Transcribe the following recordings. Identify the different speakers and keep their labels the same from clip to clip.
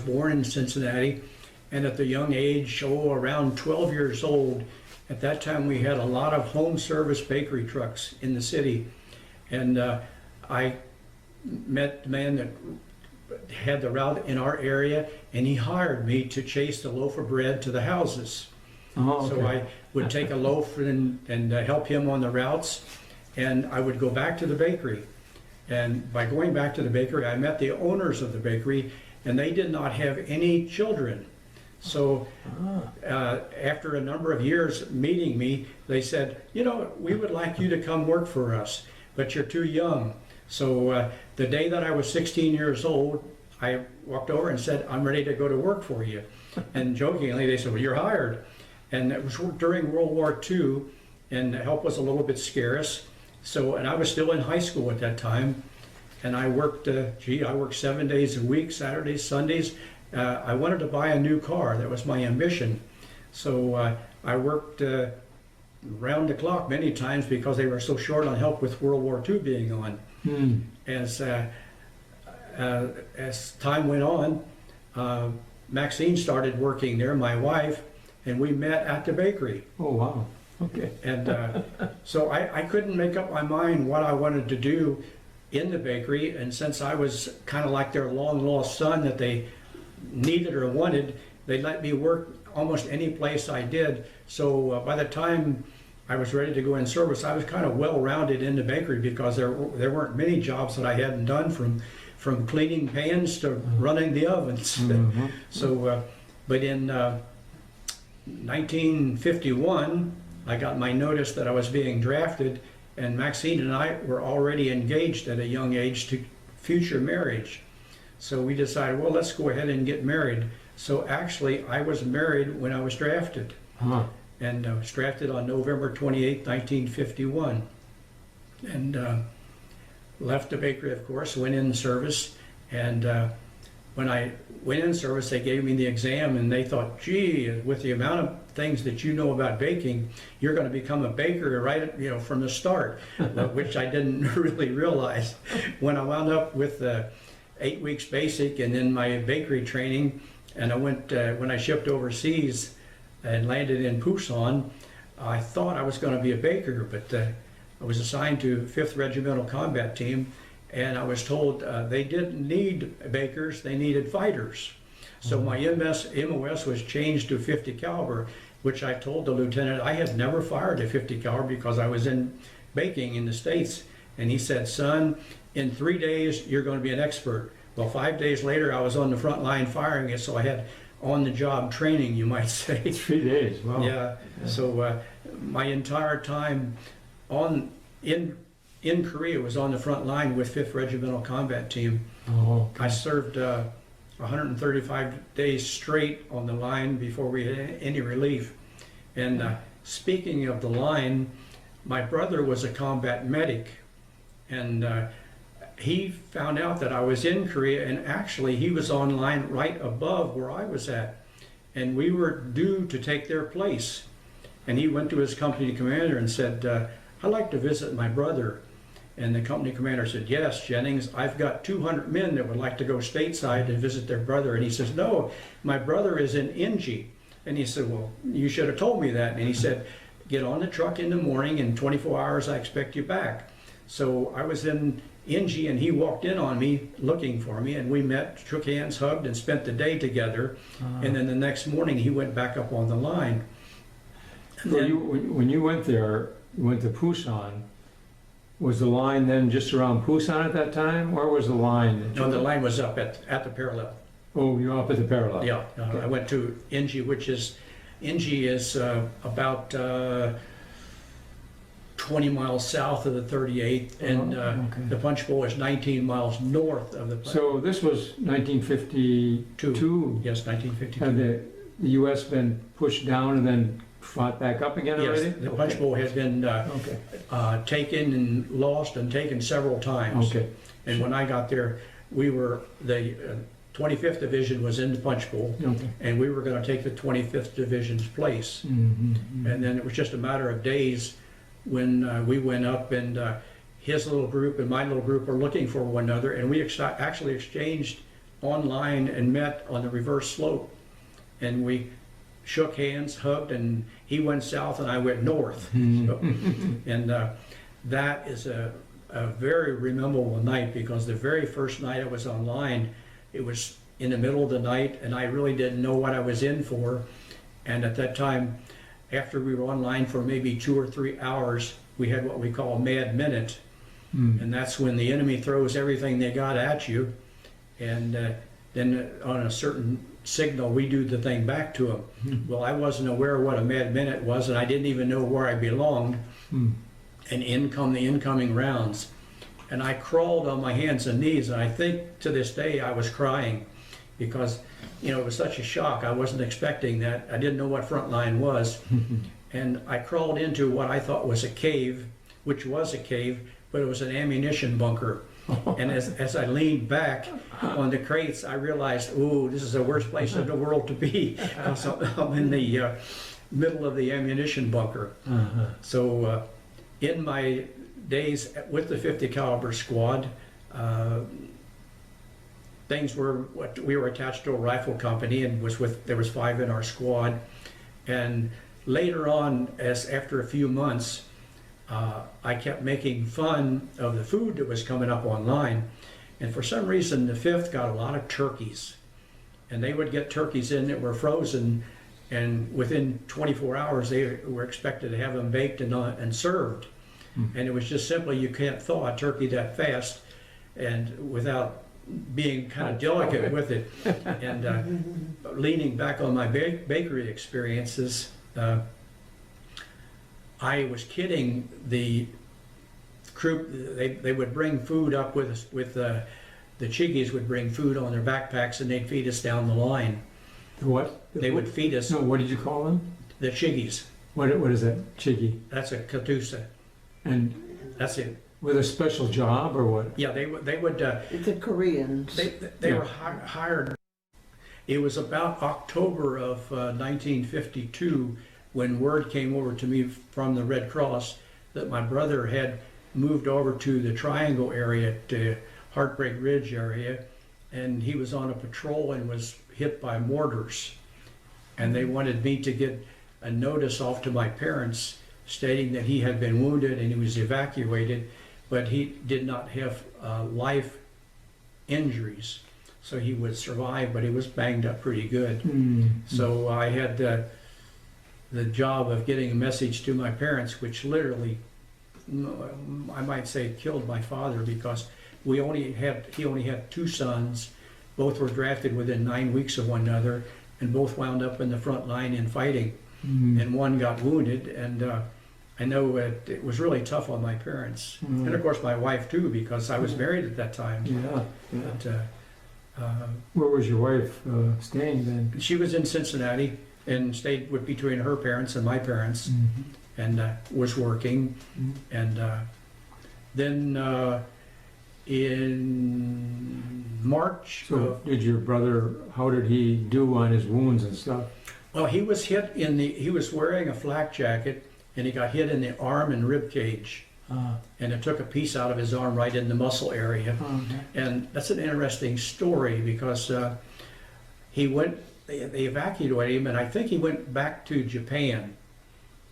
Speaker 1: born in Cincinnati, and at the young age, around 12 years old, at that time we had a lot of home service bakery trucks in the city. And I met the man that had the route in our area, and he hired me to chase the loaf of bread to the houses.
Speaker 2: Oh, okay.
Speaker 1: So I would take a loaf and help him on the routes, and I would go back to the bakery. And by going back to the bakery, I met the owners of the bakery, and they did not have any children. So after a number of years meeting me, they said, you know, we would like you to come work for us, but you're too young. So the day that I was 16 years old, I walked over and said, I'm ready to go to work for you. And jokingly, they said, well, you're hired. And it was during World War II, and help was a little bit scarce. So, and I was still in high school at that time, and I worked, I worked 7 days a week, Saturdays, Sundays. I wanted to buy a new car. That was my ambition. So I worked round the clock many times because they were so short on help with World War II being on. As time went on, Maxine started working there, my wife, and we met at the bakery.
Speaker 2: Oh, wow. Okay.
Speaker 1: And so I couldn't make up my mind what I wanted to do in the bakery, and since I was kind of like their long-lost son that they needed or wanted, they let me work almost any place I did. So by the time I was ready to go in service, I was kind of well-rounded in the bakery because there weren't many jobs that I hadn't done, from cleaning pans to running the ovens. So, but in 1951, I got my notice that I was being drafted, and Maxine and I were already engaged at a young age to future marriage. So we decided, well, let's go ahead and get married. So actually, I was married when I was drafted. And I was drafted on November 28, 1951. And left the bakery, of course, went in service. And when I went in service, they gave me the exam, and they thought, gee, with the amount of things that you know about baking, you're going to become a baker right, from the start, which I didn't really realize. When I wound up with 8 weeks basic and then my bakery training, and I went, when I shipped overseas and landed in Pusan, I thought I was going to be a baker, but I was assigned to 5th Regimental Combat Team, and I was told they didn't need bakers, they needed fighters. So my MOS was changed to 50 caliber, which I told the lieutenant I had never fired a 50 caliber because I was in baking in the States. And he said, son, in 3 days, you're going to be an expert. Well, 5 days later, I was on the front line firing it, so I had on-the-job training, you might say.
Speaker 2: 3 days, wow.
Speaker 1: Yeah. So my entire time in Korea was on the front line with 5th Regimental Combat Team.
Speaker 2: Oh, okay.
Speaker 1: I served 135 days straight on the line before we had any relief. And speaking of the line, my brother was a combat medic, and he found out that I was in Korea, and actually he was on line right above where I was at, and we were due to take their place. And he went to his company commander and said, I'd like to visit my brother. And the company commander said, yes, Jennings, I've got 200 men that would like to go stateside to visit their brother. And he says, no, my brother is in Inji. And he said, well, you should have told me that. And he said, get on the truck in the morning, in 24 hours I expect you back. So I was in Inji, and he walked in on me looking for me, and we met, shook hands, hugged, and spent the day together. And then the next morning he went back up on the line.
Speaker 2: So when you went there, you went to Pusan. Was the line then just around Pusan at that time, or was the line?
Speaker 1: No, the line was up at the parallel.
Speaker 2: Oh, you're up at the parallel.
Speaker 1: Yeah,
Speaker 2: Okay.
Speaker 1: I went to Inji, which is, about 20 miles south of the 38th, and
Speaker 2: okay.
Speaker 1: the Punch Bowl is 19 miles north of the.
Speaker 2: So this was 1952.
Speaker 1: Yes, 1952.
Speaker 2: Had the U.S. been pushed down and then fought back up again already?
Speaker 1: Yes, the Punch Bowl has been taken and lost and taken several times.
Speaker 2: Okay.
Speaker 1: And when I got there, we were, the 25th Division was in the Punch Bowl,
Speaker 2: Okay.
Speaker 1: and we were going to take the 25th Division's place.
Speaker 2: Mm-hmm.
Speaker 1: And then it was just a matter of days when we went up, and his little group and my little group were looking for one another, and we actually exchanged online and met on the reverse slope. And we shook hands, hugged, and he went south and I went north. So, and that is a very memorable night, because the very first night I was online, it was in the middle of the night and I really didn't know what I was in for. And at that time, after we were online for maybe 2 or 3 hours, we had what we call a mad minute. And that's when the enemy throws everything they got at you. And then on a certain signal, we do the thing back to them. Well, I wasn't aware of what a mad minute was, and I didn't even know where I belonged. And in come the incoming rounds. And I crawled on my hands and knees, and I think to this day I was crying, because, you know, it was such a shock. I wasn't expecting that. I didn't know what front line was. And I crawled into what I thought was a cave, which was a cave, but it was an ammunition bunker. And as I leaned back on the crates, I realized, oh, this is the worst place in the world to be, because I'm in the middle of the ammunition bunker. So in my days with the 50 caliber squad, things were, what we were attached to a rifle company, and there was 5 in our squad. And later on, after a few months, I kept making fun of the food that was coming up online. And for some reason, the 5th got a lot of turkeys. And they would get turkeys in that were frozen, and within 24 hours, they were expected to have them baked and served. And it was just simply, you can't thaw a turkey that fast and without being kind of delicate with it. And leaning back on my bakery experiences, I was kidding the crew. They would bring food up with the Chiggies would bring food on their backpacks, and they'd feed us down the line.
Speaker 2: What?
Speaker 1: They would feed us.
Speaker 2: No, what did you call them?
Speaker 1: The Chiggies.
Speaker 2: What is that? Chiggy?
Speaker 1: That's a Katusa.
Speaker 2: And
Speaker 1: that's it.
Speaker 2: With a special job or what?
Speaker 1: Yeah, they would.
Speaker 3: It's the Koreans.
Speaker 1: They were hired. It was about October of 1952 when word came over to me from the Red Cross that my brother had moved over to the Triangle area, to Heartbreak Ridge area, and he was on a patrol and was hit by mortars. And they wanted me to get a notice off to my parents stating that he had been wounded and he was evacuated, but he did not have life injuries. So he would survive, but he was banged up pretty good. So I had the job of getting a message to my parents, which literally, I might say, killed my father, because he only had 2 sons. Both were drafted within 9 weeks of one another, and both wound up in the front line in fighting. And one got wounded, and I know it was really tough on my parents, and of course my wife too, because I was married at that time. But,
Speaker 2: where was your wife staying then?
Speaker 1: she was in Cincinnati and stayed between her parents and my parents, and was working. And then in March.
Speaker 2: So did your brother, how did he do on his wounds and stuff?
Speaker 1: Well, he was hit he was wearing a flak jacket, and he got hit in the arm and rib cage. And it took a piece out of his arm right in the muscle area. And that's an interesting story, because they evacuated him, and I think he went back to Japan.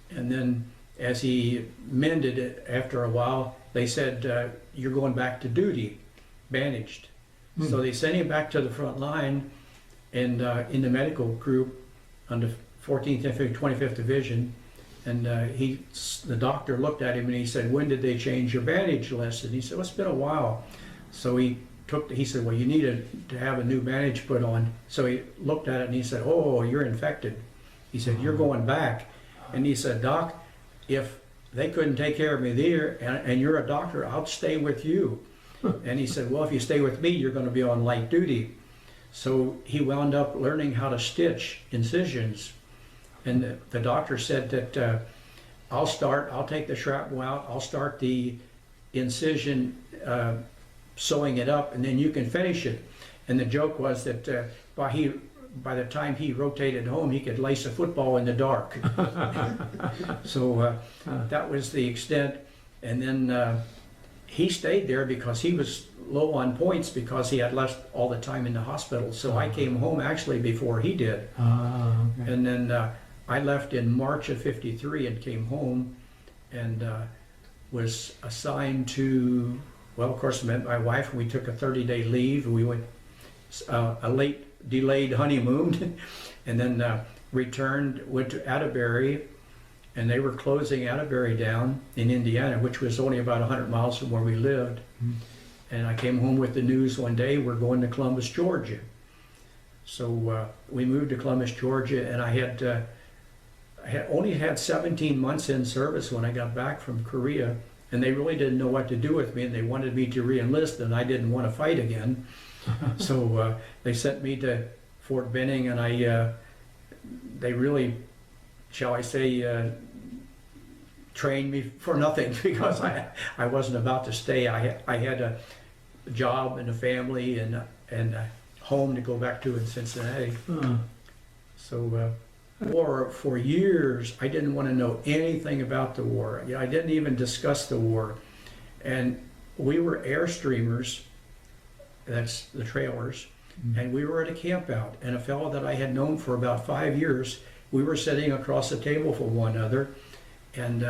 Speaker 1: And then as he mended it after a while, they said, you're going back to duty, bandaged. So they sent him back to the front line, and in the medical group on the 14th and 25th Division. And the doctor looked at him and he said, when did they change your bandage list? And he said, well, it's been a while. So he said, well, you need to have a new bandage put on. So he looked at it and he said, oh, you're infected. He said, you're going back. And he said, Doc, if they couldn't take care of me there, and you're a doctor, I'll stay with you. And he said, well, if you stay with me, you're going to be on light duty. So he wound up learning how to stitch incisions. And the doctor said that I'll take the shrapnel out, I'll start the incision, sewing it up, and then you can finish it. And the joke was that by the time he rotated home, he could lace a football in the dark. So that was the extent. And then he stayed there because he was low on points because he had left all the time in the hospital. So I came home actually before he did.
Speaker 2: Okay.
Speaker 1: And then I left in March of '53 and came home and was assigned to, well, of course, I met my wife, and we took a 30-day leave. We went a late delayed honeymoon and then returned, went to Atterbury, and they were closing Atterbury down in Indiana, which was only about 100 miles from where we lived. And I came home with the news one day, we're going to Columbus, Georgia. So we moved to Columbus, Georgia, and I had only had 17 months in service when I got back from Korea, and they really didn't know what to do with me, and they wanted me to re-enlist, and I didn't want to fight again. So they sent me to Fort Benning, and they really, shall I say, trained me for nothing because I wasn't about to stay. I had a job and a family and a home to go back to in Cincinnati. So war, for years, I didn't want to know anything about the war. I didn't even discuss the war. And we were airstreamers, that's the trailers, and we were at a camp out. And a fellow that I had known for about 5 years, we were sitting across the table from one another, and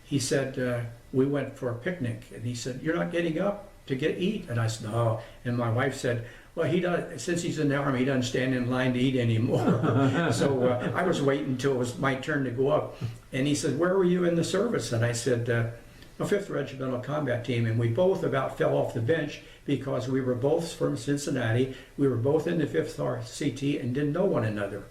Speaker 1: he said, we went for a picnic, and he said, "You're not getting up to eat?" And I said, "No." And my wife said, "Well, he does, since he's in the Army, he doesn't stand in line to eat anymore." So I was waiting until it was my turn to go up. And he said, "Where were you in the service?" And I said, "A 5th Regimental Combat Team." And we both about fell off the bench because we were both from Cincinnati. We were both in the 5th RCT and didn't know one another.